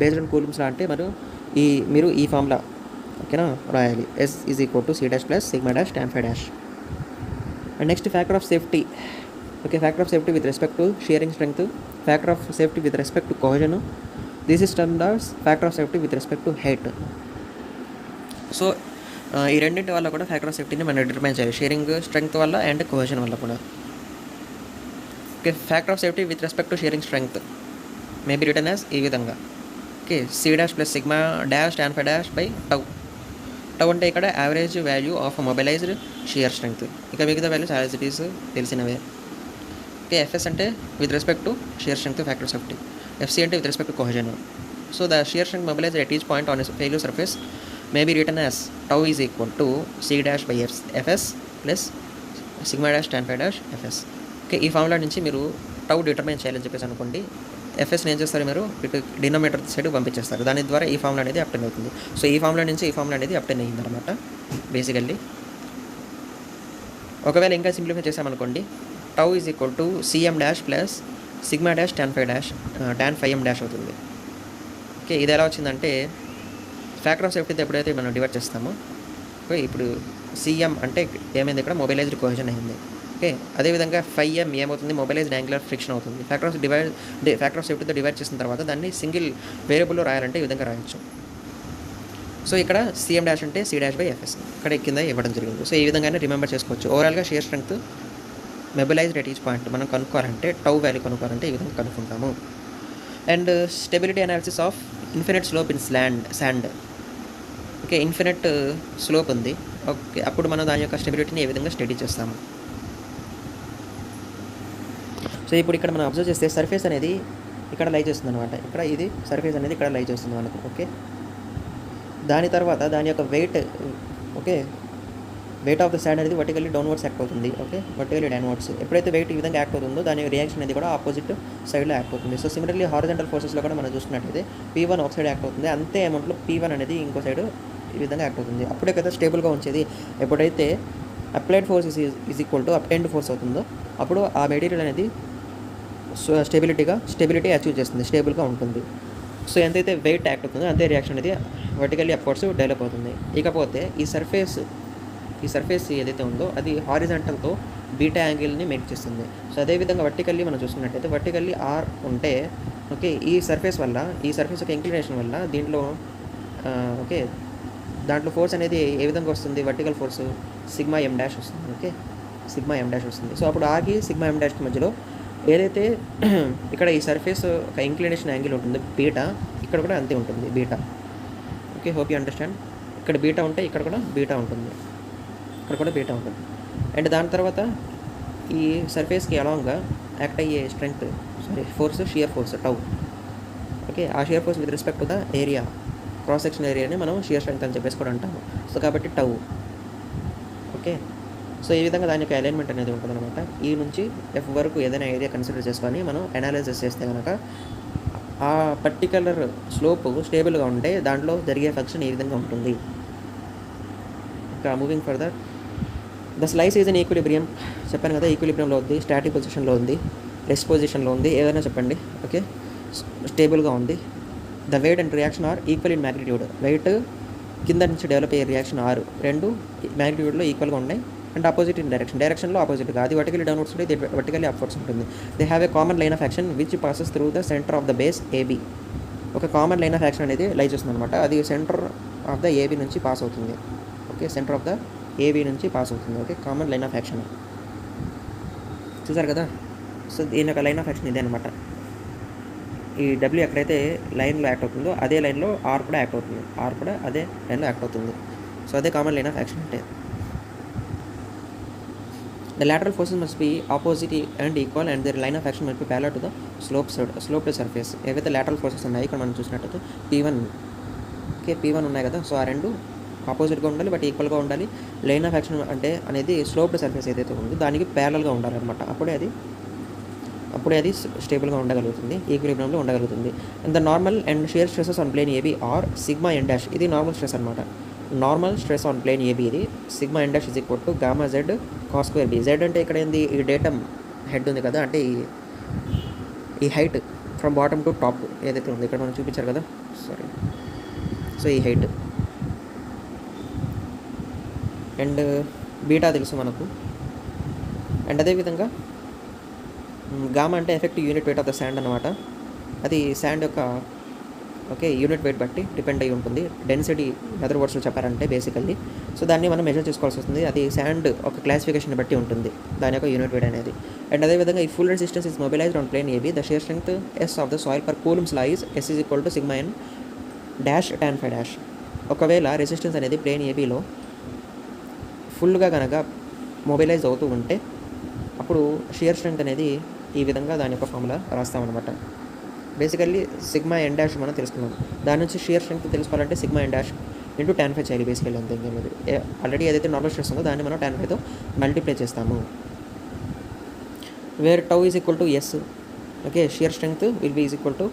based on Coulomb's law అంటే మీరు ఈ ఫార్ములా ఓకేనా రాయాలి. S is equal to C dash plus sigma dash tan phi dash. And next factor of safety. Okay factor of safety with respect to shearing strength, factor of safety with respect to cohesion. This is termed as factor of safety with respect to height. So ఈ రెండింటి వల్ల కూడా factor of సేఫ్టీని మనం determine చేయాలి, shearing strength వల్ల and cohesion వల్ల కూడా. Okay factor of safety with respect to shearing strength may be written as ఈ విధంగా. Okay C dash plus sigma dash tan phi dash by tau. Tau అంటే ఇక్కడ average value of mobilised shear strength. ఇక మిగతా values as it is తెలిసినవే. Okay FS అంటే with respect to shear strength factor of safety, FC అంటే with respect to కోహెజన్. So the shear strength mobilised at each point on a failure surface may be written as tau is equal to c dash by fs plus sigma dash tan phi dash fs. Okay ఈ formula నుంచి మీరు tau determine చేయాలని చెప్పేసి అనుకోండి. ఎఫ్ఎస్ని ఏం చేస్తారు, మీరు ఇటు డినోమినేటర్ సైడ్ పంపించేస్తారు, దాని ద్వారా ఈ ఫార్ములా అనేది అప్టైన్ అవుతుంది. సో ఈ ఫార్ములా నుంచి ఈ ఫార్ములా అనేది అప్టైన్ అయ్యింది అనమాట బేసికల్లీ. ఒకవేళ ఇంకా సింప్లిఫై చేసామనుకోండి, tau is equal to CM dash plus sigma dash tan phi m dash అవుతుంది. ఓకే ఇది ఎలా వచ్చిందంటే ఫ్యాక్టర్ ఆఫ్ సేఫ్టీతో ఎప్పుడైతే మనం డివైడ్ చేస్తామో ఓకే ఇప్పుడు సిఎం అంటే ఏమైంది ఇక్కడ మొబైలైజ్డ్ కోహెజన్ అయింది. ఓకే అదేవిధంగా 5m ఏమవుతుంది, మొబైలైజ్డ్ యాంగులర్ ఫ్రిక్షన్ అవుతుంది. ఫ్యాక్టర్ ఆఫ్ సేఫ్టీతో డివైడ్ చేసిన తర్వాత దాన్ని సింగిల్ వేరియబుల్లో రాయాలంటే ఈ విధంగా రాయొచ్చు. సో ఇక్కడ సిఎం డాష్ అంటే సి డాష్ బై ఎఫ్ఎస్ ఇక్కడ కింద ఇవ్వడం జరిగింది. సో ఈ విధంగానే రిమెంబర్ చేసుకోవచ్చు. ఓవరాల్గా shear strength mobilised at each point మనం కనుక్కోవాలంటే టౌ వాల్యూ కనుక్కోవాలంటే ఈ విధంగా కనుక్కుంటాము. And stability analysis of infinite slope in sand. Okay infinite slope ఉంది, ఓకే అప్పుడు మనం దాని యొక్క స్టెబిలిటీని ఏ విధంగా స్టడీ చేస్తాము. సో ఇప్పుడు ఇక్కడ మనం అబ్జర్వ్ చేస్తే సర్ఫేస్ అనేది ఇక్కడ లై చేస్తుంది అనమాట. ఇక్కడ ఇది సర్ఫేస్ అనేది ఇక్కడ లై చేస్తుంది మనకు. ఓకే దాని తర్వాత దాని యొక్క వెయిట్ ఆఫ్ ద శాండ్ అనేది వర్టికల్లీ డౌన్వర్డ్స్ యాక్ట్ అవుతుంది. ఓకే వర్టికల్లీ డౌన్వర్డ్స్ ఎప్పుడైతే వెయిట్ ఈ విధంగా యాక్ట్ అవుతుందో దాని రియాక్షన్ అనేది కూడా ఆపోజిట్ సైడ్లో యాక్ట్ అవుతుంది. సో సిమిలర్లీ హారిజాంటల్ ఫోర్సెస్లో కూడా మనం చూసుకున్నట్టయితే P1 ఒక సైడ్ యాక్ట్ అవుతుంది, అంతే అమౌంట్లో P1 అనేది ఇంకో సైడ్ ఈ విధంగా యాక్ట్ అవుతుంది. అప్పుడే కదా స్టేబుల్గా ఉంచేది. ఎప్పుడైతే applied force is equal to obtained force అవుతుందో అప్పుడు ఆ మెటీరియల్ అనేది స్టెబిలిటీ అచీవ్ చేస్తుంది, స్టేబుల్గా ఉంటుంది. సో ఎంతైతే వెయిట్ యాక్ట్ అవుతుందో అంతే రియాక్షన్ అనేది వర్టికల్లీ అప్వర్డ్స్ డెవలప్ అవుతుంది. ఇకపోతే ఈ సర్ఫేస్ ఏదైతే ఉందో అది హారిజాంటల్తో బీటా యాంగిల్ని మేక్ చేస్తుంది. సో అదేవిధంగా వర్టికల్లీ మనం చూసుకున్నట్టయితే వర్టికల్లీ ఆర్ ఉంటే ఓకే ఈ సర్ఫేస్ యొక్క ఇంక్లినేషన్ వల్ల ఓకే దాంట్లో ఫోర్స్ అనేది ఏ విధంగా వస్తుంది, వర్టికల్ ఫోర్స్ సిగ్మా ఎం డాష్ వస్తుంది. ఓకే సిగ్మా ఎం డాష్ వస్తుంది. సో అప్పుడు ఆర్కి సిగ్మా ఎం డాష్కి మధ్యలో ఏదైతే ఇక్కడ ఈ సర్ఫేస్ ఒక ఇంక్లినేషన్ యాంగిల్ ఉంటుంది బీటా, ఇక్కడ కూడా అంతే ఉంటుంది beta. Okay hope you understand. ఇక్కడ బీటా ఉంటే ఇక్కడ కూడా బీటా ఉంటుంది, ఇక్కడ కూడా బీటా ఉంటుంది. అండ్ దాని తర్వాత ఈ సర్ఫేస్కి అలాంగ్గా యాక్ట్ అయ్యే force shear force tau. Okay ఆ shear force with respect to the area, cross section ఏరియాని మనం షియర్ స్ట్రెంగ్త్ అని చెప్పేసి కూడా అంటాము. సో కాబట్టి టౌ. ఓకే సో ఈ విధంగా దాని యొక్క అలైన్మెంట్ అనేది ఉంటుందన్నమాట. ఈ నుంచి ఎఫ్ వరకు ఏదైనా ఏరియా కన్సిడర్ చేసుకొని మనం అనాలిసిస్ చేస్తే కనుక ఆ పర్టికులర్ స్లోప్ స్టేబుల్గా ఉంటే దాంట్లో జరిగే ఫంక్షన్ ఏ విధంగా ఉంటుంది. ఇంకా moving further, the slice is an equilibrium. చెప్పాను కదా ఈక్విలిబ్రియంలో ఉంది, స్టాటిక్ పొజిషన్లో ఉంది, రెస్ట్ పొజిషన్లో ఉంది, ఏదైనా చెప్పండి. ఓకే స్టేబుల్గా ఉంది. The weight and reaction are equal in magnitude. Weight కింద నుంచి డెవలప్ అయ్యే రియాక్షన్ ఆర్ రెండు మ్యాగ్నిట్యూడ్లో ఈక్వల్గా ఉన్నాయి అండ్ ఆపోజిట్ ఇన్ డైరెక్షన్లో ఆపోజిట్గా, అది వర్టికల్లీ డౌన్వర్డ్స్ ఉంటుంది, ఇది వర్టికల్లీ అప్వర్డ్స్ ఉంటుంది. They have a common line of action which passes through the centre of the base AB. ఒక కామన్ లైన్ ఆఫ్ యాక్షన్ అనేది లై చేస్తుంది అనమాట, అది సెంటర్ ఆఫ్ ద ఏబీ నుంచి పాస్ అవుతుంది. Okay, centre of the AB నుంచి పాస్ అవుతుంది. Okay, common line of action చూసారు కదా. సో దీని యొక్క లైన్ ఆఫ్ యాక్షన్ ఇదే అనమాట. ఈ డబ్ల్యూ ఎక్కడైతే లైన్లో యాక్ట్ అవుతుందో అదే లైన్లో ఆర్ కూడా యాక్ట్ అవుతుంది, ఆర్ కూడా అదే లైన్లో యాక్ట్ అవుతుంది. సో అదే కామన్ లైన్ ఆఫ్ యాక్షన్ అంటే. The lateral forces must be opposite and equal and their line of action must be parallel to the sloped surface. ఏవైతే lateral forces ఉన్నాయో ఇక్కడ మనం చూసినట్టయితే P1 ఓకే P1 ఉన్నాయి కదా, సో ఆ రెండు ఆపోజిట్గా ఉండాలి బట్ ఈక్వల్గా ఉండాలి. లైన్ ఆఫ్ యాక్షన్ అంటే అనేది స్లోప్డ్ సర్ఫేస్ ఏదైతే ఉందో దానికి ప్యారలల్గా ఉండాలన్నమాట, అప్పుడే అది స్టేబుల్గా ఉండగలుగుతుంది, ఈక్విలిబ్రియంలో ఉండగలుగుతుంది. And the normal and shear stresses on plane AB are sigma N dash, ఇది నార్మల్ స్ట్రెస్ అనమాట. Normal stress on plane AB ఇది sigma N dash is equal to gamma Z cos square b. Z అంటే ఇక్కడ ఏంది, ఈ datum head ఉంది కదా, అంటే ఈ height from bottom to top ఏదైతే ఉంది ఇక్కడ మనం చూపించారు కదా, సారీ, సో ఈ హైట్ అండ్ బీటా తెలుసు మనకు. అండ్ అదేవిధంగా గామా అంటే effective unit weight of the sand అనమాట. అది శాండ్ యొక్క ఓకే యూనిట్ వెయిట్ బట్టి డిపెండ్ అయి ఉంటుంది, డెన్సిటీ అదర్ వర్డ్స్లో చెప్పారంటే బేసికల్లీ. సో దాన్ని మనం మెజర్ చేసుకోవాల్సి వస్తుంది, అది శాండ్ ఒక క్లాసిఫికేషన్ బట్టి ఉంటుంది దాని యొక్క యూనిట్ వెయిట్ అనేది. అండ్ అదేవిధంగా ఈ full resistance is mobilized on plane AB, the shear strength S of the soil per Coulomb's law is S is equal to sigma N dash tan phi dash. ఒకవేళ resistance అనేది plane ఏబీలో ఫుల్గా కనుక mobilise అవుతూ ఉంటే అప్పుడు shear strength అనేది ఈ విధంగా దాని యొక్క ఫార్ములా రాస్తామన్నమాట. బేసికల్లీ సిగ్మా ఎన్ డాష్ మనం తెలుసుకున్నాం, దాని నుంచి షియర్ స్ట్రెంగ్త్ తెలుసుకోవాలంటే సిగ్మా ఎన్ డాష్ ఇంటూ టాన్ ఫై చేయాలి బేసికల్లీ, అంతే. ఆల్రెడీ ఏదైతే నార్మల్ స్ట్రెస్ ఉందో దాన్ని మనం టాన్ ఫైతో మల్టిప్లై చేస్తాము. Where tau is equal to S, okay shear strength will be is equal to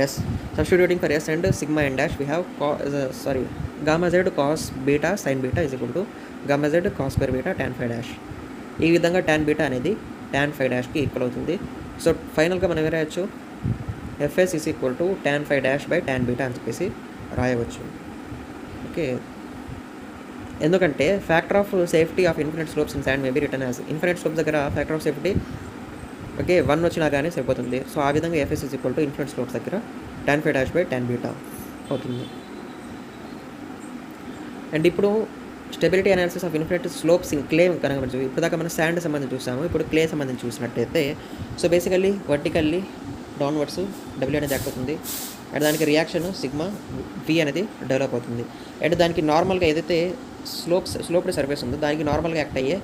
S. Substituting for S and sigma N dash we have gamma Z cos beta sine beta is equal to gamma Z cos square beta tan phi dash. ఈ విధంగా tan beta అనేది tan phi డాష్కి equal అవుతుంది. So ఫైనల్గా మనం ఏం రాయొచ్చు, FS is equal to tan phi dash by tan beta అని చెప్పేసి రాయవచ్చు. ఓకే, ఎందుకంటే factor of safety of infinite slopes in sand may be written as, infinite slopes దగ్గర ఫ్యాక్టర్ ఆఫ్ సేఫ్టీ ఓకే 1 వచ్చినా కానీ సరిపోతుంది. సో ఆ విధంగా FS is equal to infinite slopes దగ్గర tan phi dash by tan beta అవుతుంది. And ఇప్పుడు stability analysis of infinite slopes in clay కనుక మనం ఇప్పుడు దాకా మనం శాండ్ సంబంధించి చూసాము, ఇప్పుడు క్లే సంబంధించి చూసినట్టయితే so basically vertically downwards W అనేది యాక్ట్ అవుతుంది అండ్ దానికి రియాక్షన్ సిగ్మా వి అనేది డెవలప్ అవుతుంది. అండ్ దానికి నార్మల్గా ఏదైతే స్లోప్డ్ సర్ఫేస్ ఉందో దానికి నార్మల్గా యాక్ట్ అయ్యే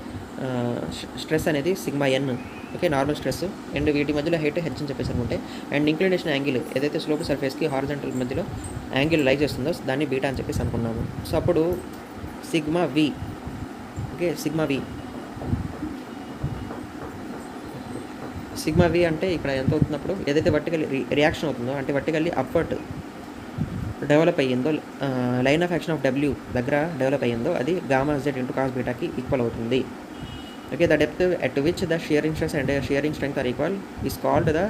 స్ట్రెస్ అనేది sigma N, okay normal stress. And వీటి మధ్యలో హైట్ హెచ్ అని చెప్పేసి అనుకుంటే అండ్ ఇంక్లినేషన్ యాంగిల్ ఏదైతే స్లోప్డ్ సర్ఫేస్కి హారిజాంటల్ మధ్యలో యాంగిల్ లై చేస్తుందో దాన్ని బీటా అని చెప్పేసి అనుకున్నాము. సో అప్పుడు sigma v, okay sigma v అంటే ఇక్కడ ఎంత అవుతున్నప్పుడు ఏదైతే వర్టికల్ రియాక్షన్ అవుతుందో అంటే వర్టికల్లీ అప్వర్డ్ డెవలప్ అయ్యిందో line of action of W దగ్గర డెవలప్ అయ్యిందో అది గామా జెడ్ ఇంటూ కాస్ బీటాకి ఈక్వల్ అవుతుంది. Okay, the depth at which the shearing stress and shearing strength are equal is called the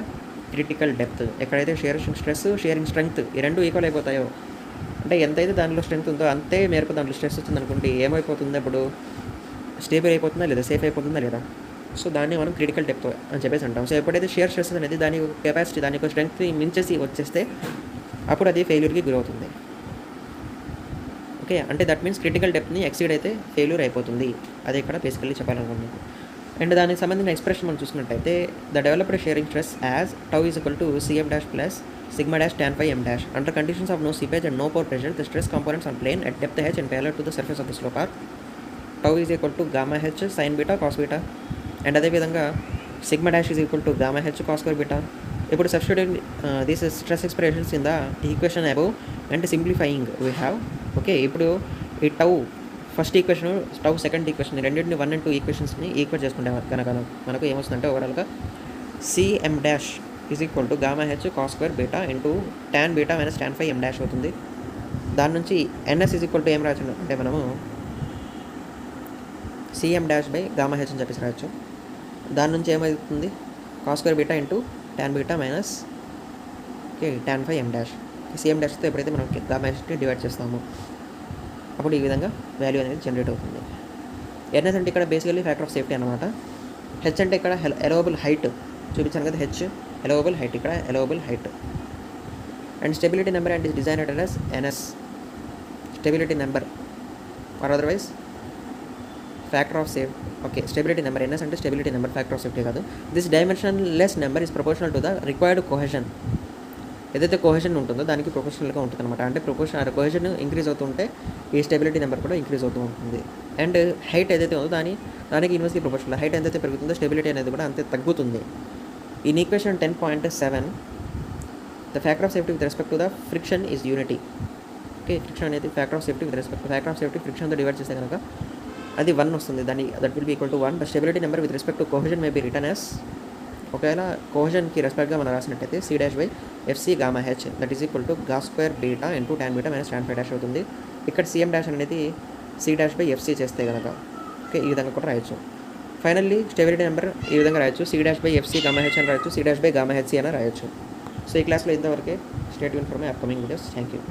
critical depth. ఎక్కడైతే shearing stress shearing strength ఈ రెండు equal అయిపోతాయో అంటే ఎంతైతే దానిలో స్ట్రెంగ్త్ ఉందో అంతే మేరకు దాంట్లో స్ట్రెస్ వచ్చింది అనుకుంటే ఏమైపోతుంది, అప్పుడు స్టేబుల్ అయిపోతుందా లేదా, సేఫ్ అయిపోతుందా లేదా. సో దాన్ని మనం క్రిటికల్ డెప్త్ అని చెప్పేసి అంటాం. సో ఎప్పుడైతే షియర్ స్ట్రెస్ అనేది దాని కెపాసిటీ దాని యొక్క స్ట్రెంగ్త్ని మించేసి వచ్చేస్తే అప్పుడు అది ఫెయిల్యూర్కి గురవుతుంది. ఓకే, అంటే దట్ మీన్స్ క్రిటికల్ డెప్త్ని ఎక్సీడ్ అయితే ఫెయిల్యూర్ అయిపోతుంది, అది ఇక్కడ బేసికల్లీ చెప్పాలనుకున్నాను. అండ్ దానికి సంబంధించిన ఎక్స్ప్రెషన్ మనం చూసుకున్నట్టయితే the developed shearing stress as tau is equal to CM dash plus sigma dash tan phi m dash. Under conditions of no seepage and no pore pressure, the stress components on plane at depth h and parallel to the surface of the slope are tau is equal to gamma h sin beta cos beta and అదే విధంగా sigma dash is equal to gamma h cos square beta. ఇప్పుడు substituting these stress expressions in the equation above and simplifying we have okay ఇప్పుడు ఈ tau first equation tau second equation రెండింటిని 1 and 2 ఈక్వేషన్స్ని equate చేసుకుంటే కనుక మనకు ఏమొస్తుందంటే ఓవరాల్గా CM dash is equal to gamma H cos square beta into tan beta minus tan phi M dash అవుతుంది. దాని నుంచి ఎన్ఎస్ ఈజ్ ఈక్వల్ టు ఏం రాయచ్చు అంటే మనము CM dash by gamma H అని చెప్పేసి రాయచ్చు. దాని నుంచి ఏమవుతుంది cos square beta into tan beta minus tan phi ఎం డాష్. సిఎం డాష్తో ఎప్పుడైతే మనం గామా హెచ్ని డివైడ్ చేస్తాము అప్పుడు ఈ విధంగా వాల్యూ అనేది జనరేట్ అవుతుంది. ఎన్ఎస్ అంటే ఇక్కడ బేసికల్లీ ఫ్యాక్టర్ ఆఫ్ సేఫ్టీ అనమాట. హెచ్ అంటే ఇక్కడ అలవబుల్ హైట్ చూపించాను కదా, హెచ్ అలవబుల్ హైట్, ఇక్కడ allowable height. And stability number and is designed as NS stability number or otherwise factor of safe. Okay, stability number NS అంటే stability number, factor of safety కాదు. This dimensionless number is proportional to the required cohesion. ఏదైతే cohesion ఉంటుందో దానికి ప్రొపోర్షనల్గా ఉంటుంది అనమాట. అంటే cohesion increase అవుతుంటే ఈ స్టెబిలిటీ నెంబర్ కూడా ఇంక్రీజ్ అవుతూ ఉంటుంది. అండ్ హైట్ ఏదైతే ఉందో దానికి ఇన్వర్స్లీ ప్రపోర్షనల్. హైట్ ఎంతైతే పెరుగుతుందో స్టెబిలిటీ అనేది కూడా అంతే తగ్గుతుంది. In equation 10.7 the factor of safety with respect to the friction is unity. Okay, friction అనేది factor of safety with respect factor of safety ఫ్రిక్షన్తో డివైడ్ చేస్తే కనుక అది 1 వస్తుంది. That will be equal to 1. The stability number with respect to cohesion may be written as, ఒకవేళ కోహెషన్కి రెస్పెక్ట్గా మనం రాసినట్టయితే C'/FC gamma H that is equal to గా² beta into tan beta minus tan φ' అవుతుంది. ఇక్కడ CM' అనేది C'/FC చేస్తే కనుక ఓకే ఈ విధంగా కూడా రాయొచ్చు. ఫైనల్లీ స్టెబిలిటీ నెంబర్ ఈ విధంగా రాయొచ్చు, C'/FC గామా హెచ్ అని రాయొచ్చు, C'/HC అని రాయొచ్చు. సో ఈ క్లాస్లో ఇంతవరకే. Stay tune for my upcoming videos. Thank you.